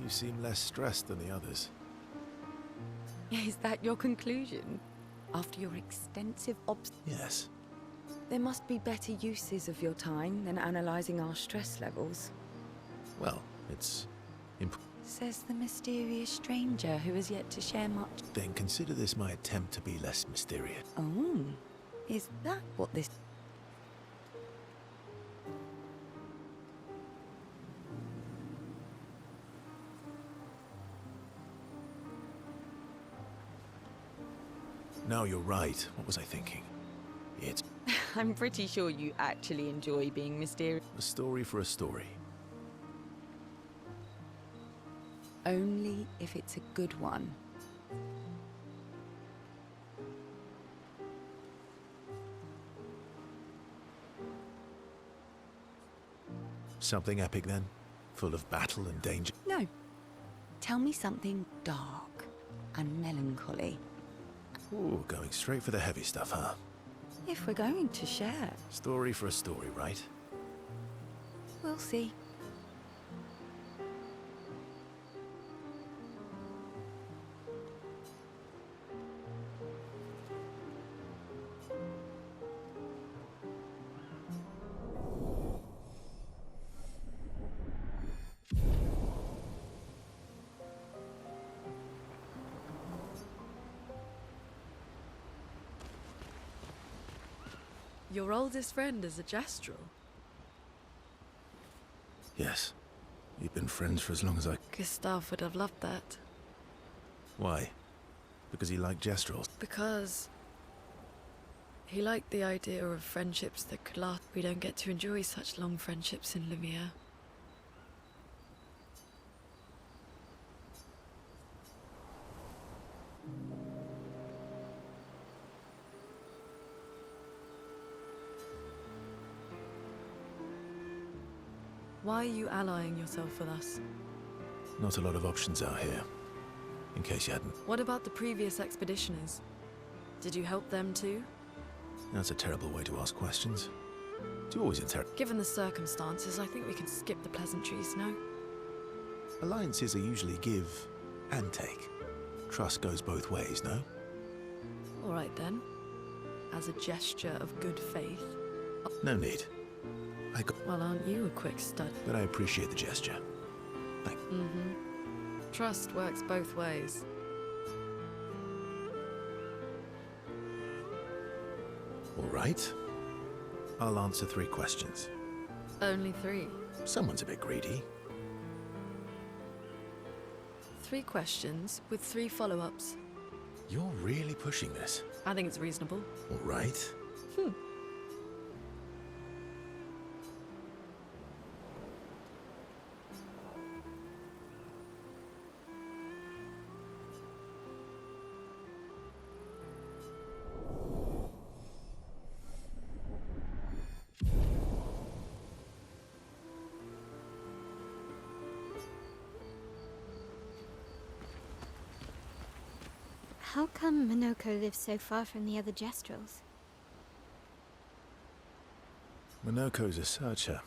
You seem less stressed than the others. Is that your conclusion? After your extensive Yes. There must be better uses of your time than analysing our stress levels. Well, it's... Says the mysterious stranger who has yet to share much. Then consider this my attempt to be less mysterious. Oh, is that what this... No, you're right. What was I thinking? It's I'm pretty sure you actually enjoy being mysterious. a story for a story. Only if it's a good one. Something epic then? Full of battle and danger? No. Tell me something dark and melancholy. Ooh, going straight for the heavy stuff, huh? If we're going to share, Story for a story, right? we'll see. Your oldest friend is a Gestrel. Yes. You've been friends for as long as I... Gustav would have loved that. Why? Because he liked Gestrels? Because he liked the idea of friendships that could last. We don't get to enjoy such long friendships in Lumiere. Why are you allying yourself with us? Not a lot of options out here. In case you hadn't... What about the previous expeditioners? Did you help them too? That's a terrible way to ask questions. Do you always interrogate? Given the circumstances, I think we can skip the pleasantries, no? Alliances are usually give and take. Trust goes both ways, no? All right then. As a gesture of good faith. No need. Well, aren't you a quick stud? But I appreciate the gesture. Thank you. Mm-hmm. Trust works both ways. All right. I'll answer 3 questions. Only 3. Someone's a bit greedy. 3 questions with 3 follow-ups. You're really pushing this. I think it's reasonable. All right. How come Minoko lives so far from the other Gestrels? Minoko's a searcher.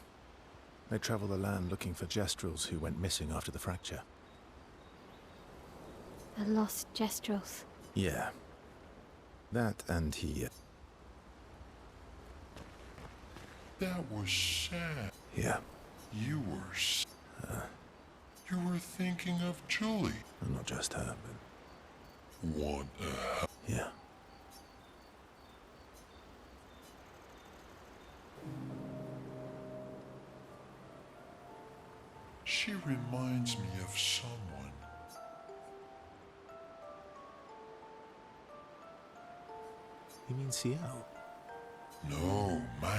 They travel the land looking for Gestrels who went missing after the fracture. The lost Gestrels. Yeah. That and he... That was sad. yeah. You were you were thinking of Julie. Well, not just her, but... What yeah. She reminds me of someone. You mean CL? No, Mal.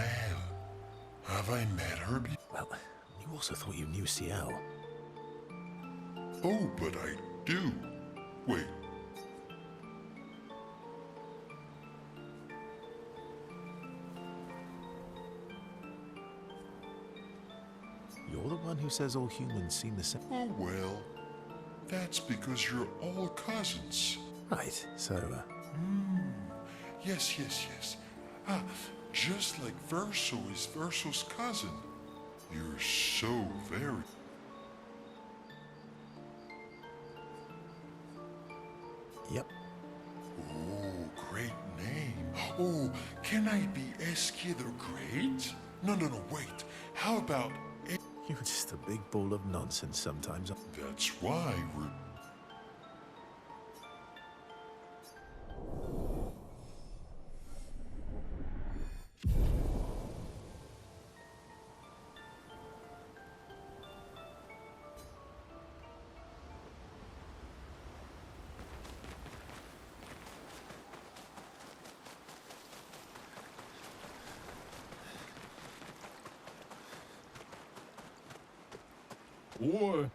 Have I met her before? Well, you also thought you knew CL. Oh, but I do. Wait. You're the one who says all humans seem the same. Oh, well. That's because you're all cousins. Right, so, Yes, yes, yes. Ah, just like Verso is Verso's cousin. You're so very... Oh, can I be Eskier the Great? No, wait. How about... You're just a big ball of nonsense sometimes. That's why we're... Boy.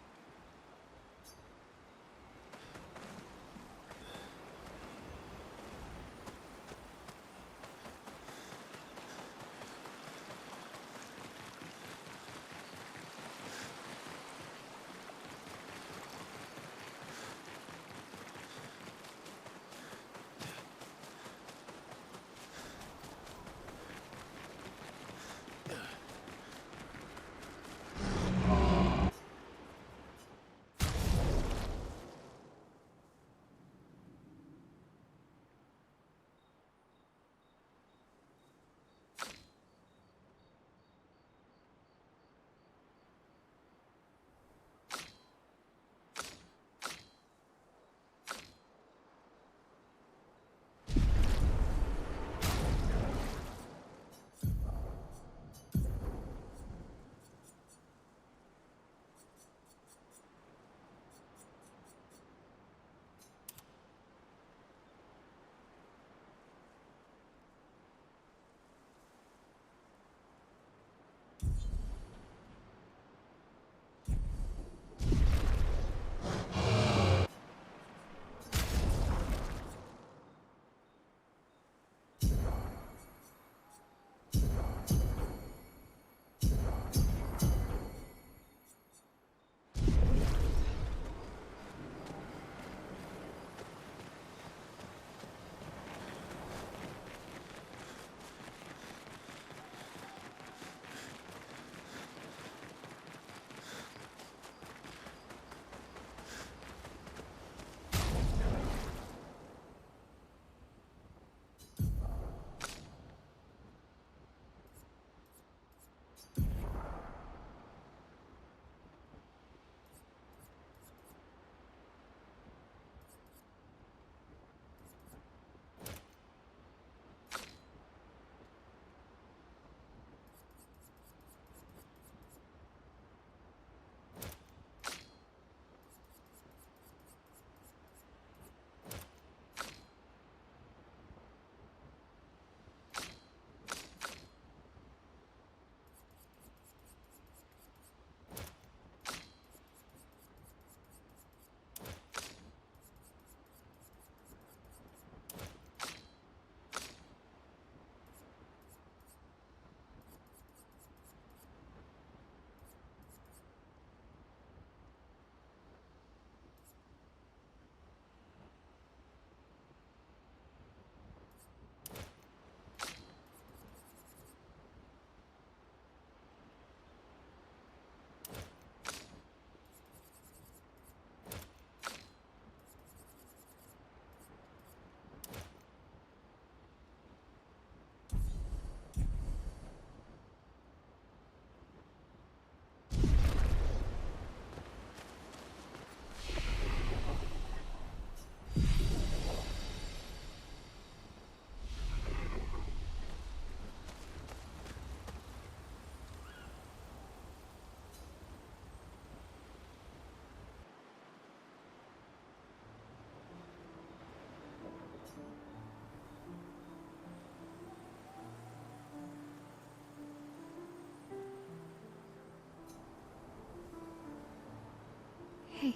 Hey,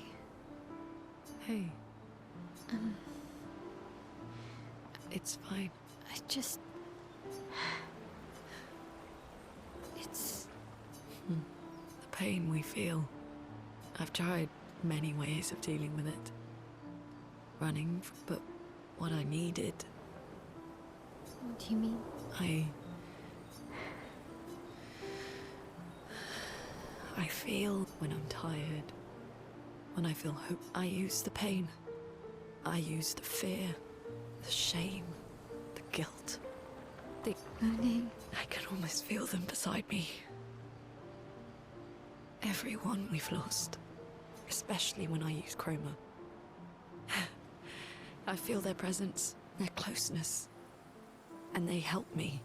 Hey. It's fine. I just... It's... The pain we feel. I've tried many ways of dealing with it. Running, but what I needed, What do you mean? I feel when I'm tired, when I feel hope, I use the pain. I use the fear, the shame, the guilt. Moaning. I can almost feel them beside me. Everyone we've lost, especially when I use chroma. I feel their presence, their closeness, and they help me.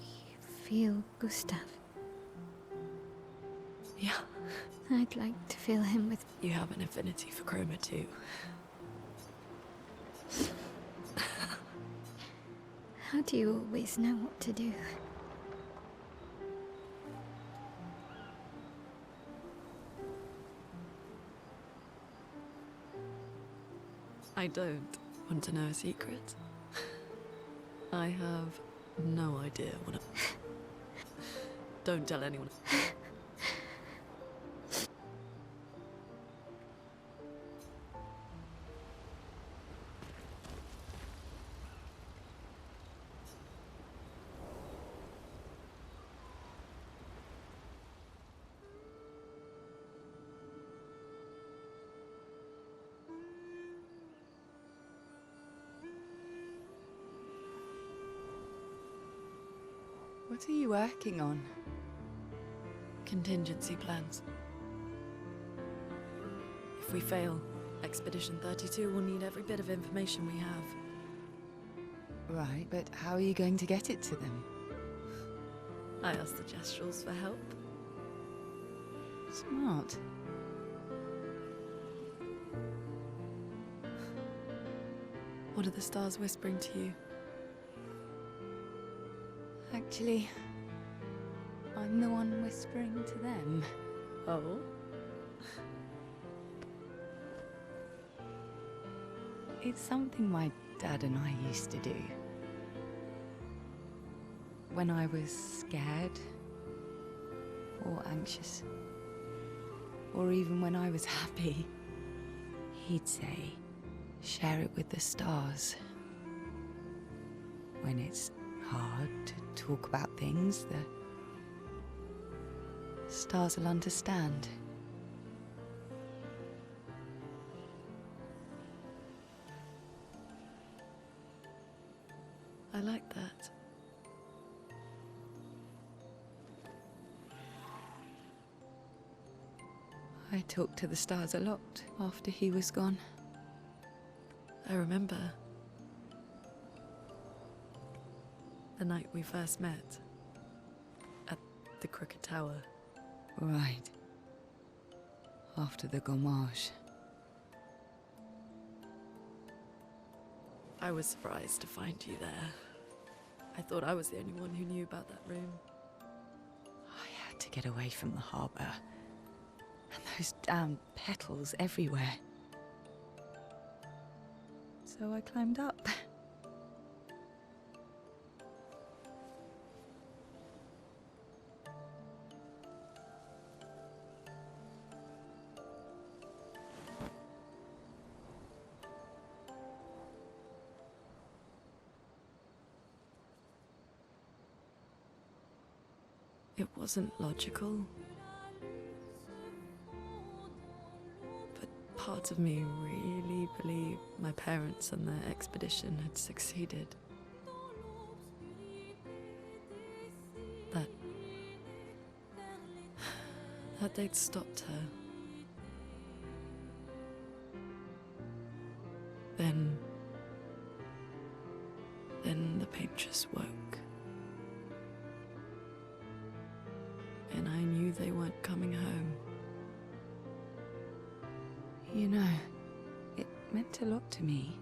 You feel Gustav. Yeah, I'd like to feel him with... you have an affinity for chroma too. How do you always know what to do? I don't want to know a secret. I have no idea what Don't tell anyone. What are you working on? Contingency plans. If we fail, Expedition 32 will need every bit of information we have. Right, but how are you going to get it to them? I asked the Gestrals for help. Smart. What are the stars whispering to you? Actually, I'm the one whispering to them. Oh? It's something my dad and I used to do. When I was scared, or anxious, or even when I was happy, he'd say, share it with the stars. When it's hard to talk about things, the stars will understand. I like that. I talked to the stars a lot after he was gone. I remember the night we first met at the Crooked Tower. Right. After the gommage. I was surprised to find you there. I thought I was the only one who knew about that room. I had to get away from the harbour. And those damn petals everywhere. So I climbed up. It wasn't logical. But part of me really believed my parents and their expedition had succeeded. That they'd stopped her. Then the pain just woke. And I knew they weren't coming home. You know, it meant a lot to me.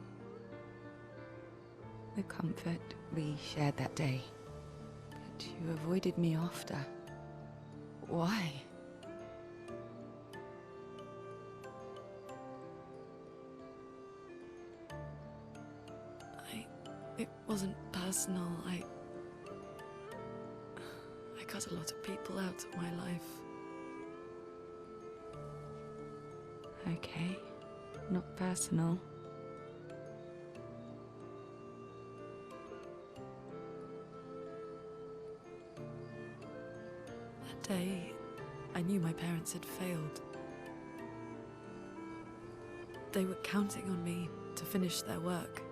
The comfort we shared that day. But you avoided me after. Why? It wasn't personal. I cut a lot of people out of my life. Okay, not personal. That day, I knew my parents had failed. They were counting on me to finish their work.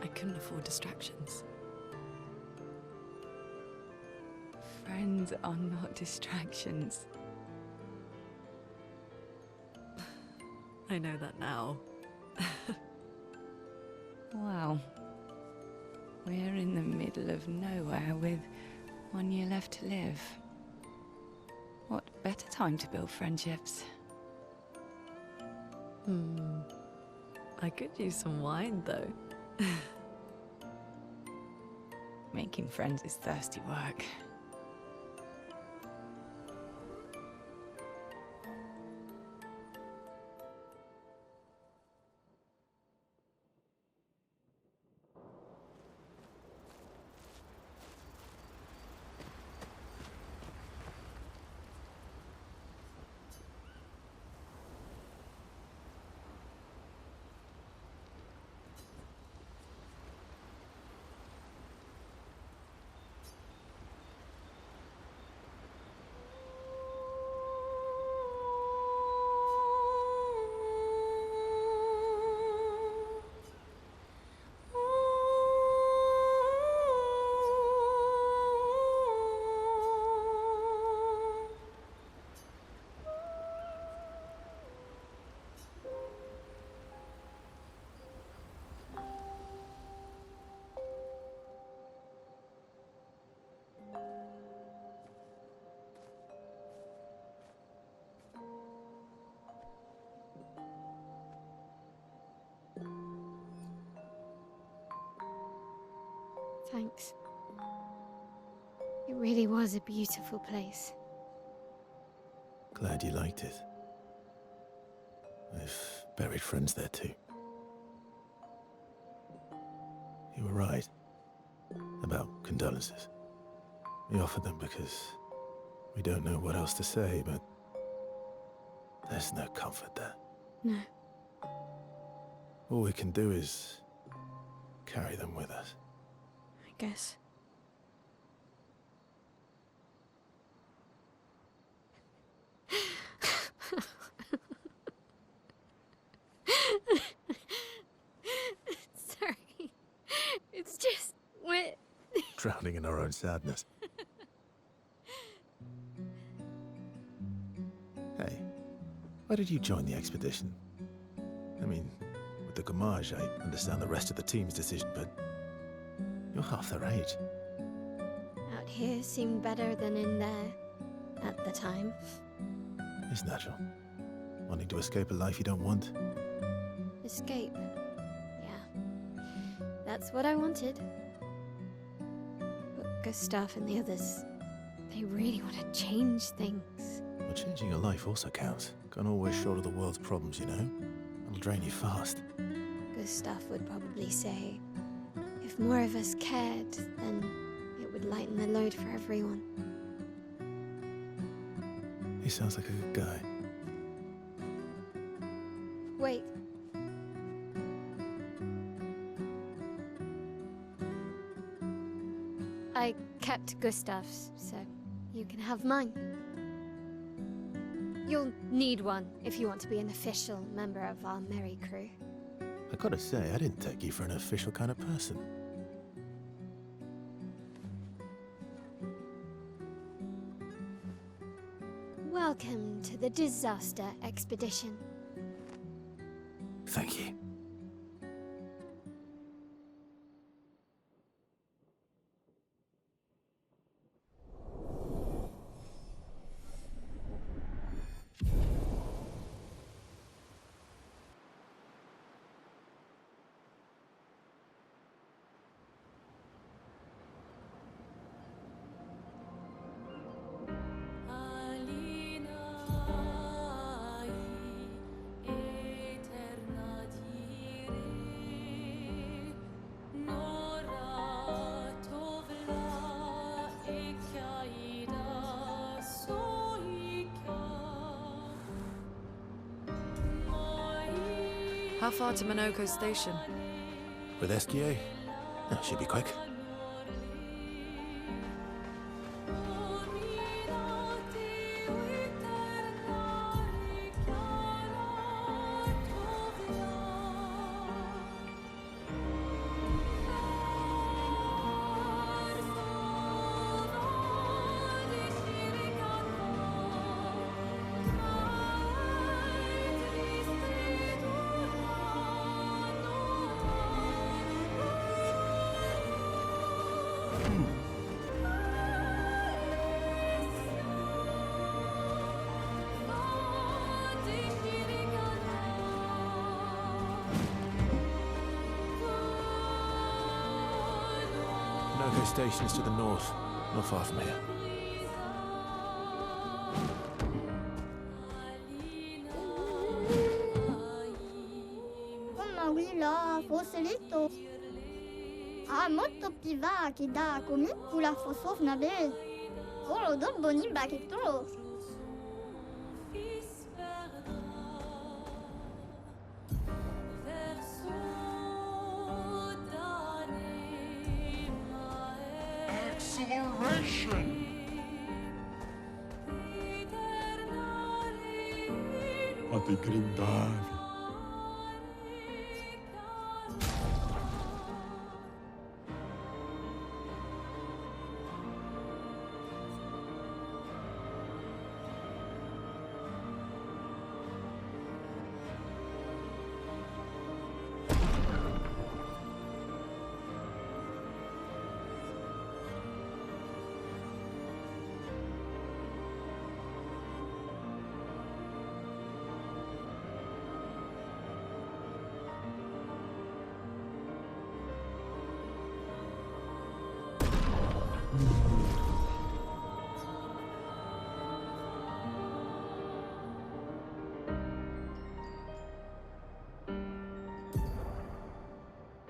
I couldn't afford distractions. Friends are not distractions. I know that now. Wow. We're in the middle of nowhere with 1 year left to live. What better time to build friendships? I could use some wine, though. Making friends is thirsty work. Thanks. It really was a beautiful place. Glad you liked it. I've buried friends there too. You were right about condolences. We offered them because we don't know what else to say, but there's no comfort there. No. All we can do is carry them with us. I guess. Sorry. It's just we're Drowning in our own sadness. Hey, why did you join the expedition? I mean, with the Gommage, I understand the rest of the team's decision, but you're half their age. out here seemed better than in there at the time. It's natural. Wanting to escape a life you don't want. Escape. Yeah. That's what I wanted. But Gustav and the others, they really want to change things. But changing your life also counts. Can't always shoulder the world's problems, you know? It'll drain you fast. Gustav would probably say, if more of us cared, then it would lighten the load for everyone. He sounds like a good guy. Wait. I kept Gustav's, so you can have mine. You'll need one if you want to be an official member of our merry crew. I gotta say, I didn't take you for an official kind of person. Welcome to the disaster expedition. Thank you. How far to Minoko Station? With SDA? Should be quick. railway station is to the north, not far from here. Come qui là, fosse letto. Ah, molto più va che da come la fosse una bella. Solo dopo nimba che tro. Acceleration! Att det grindar.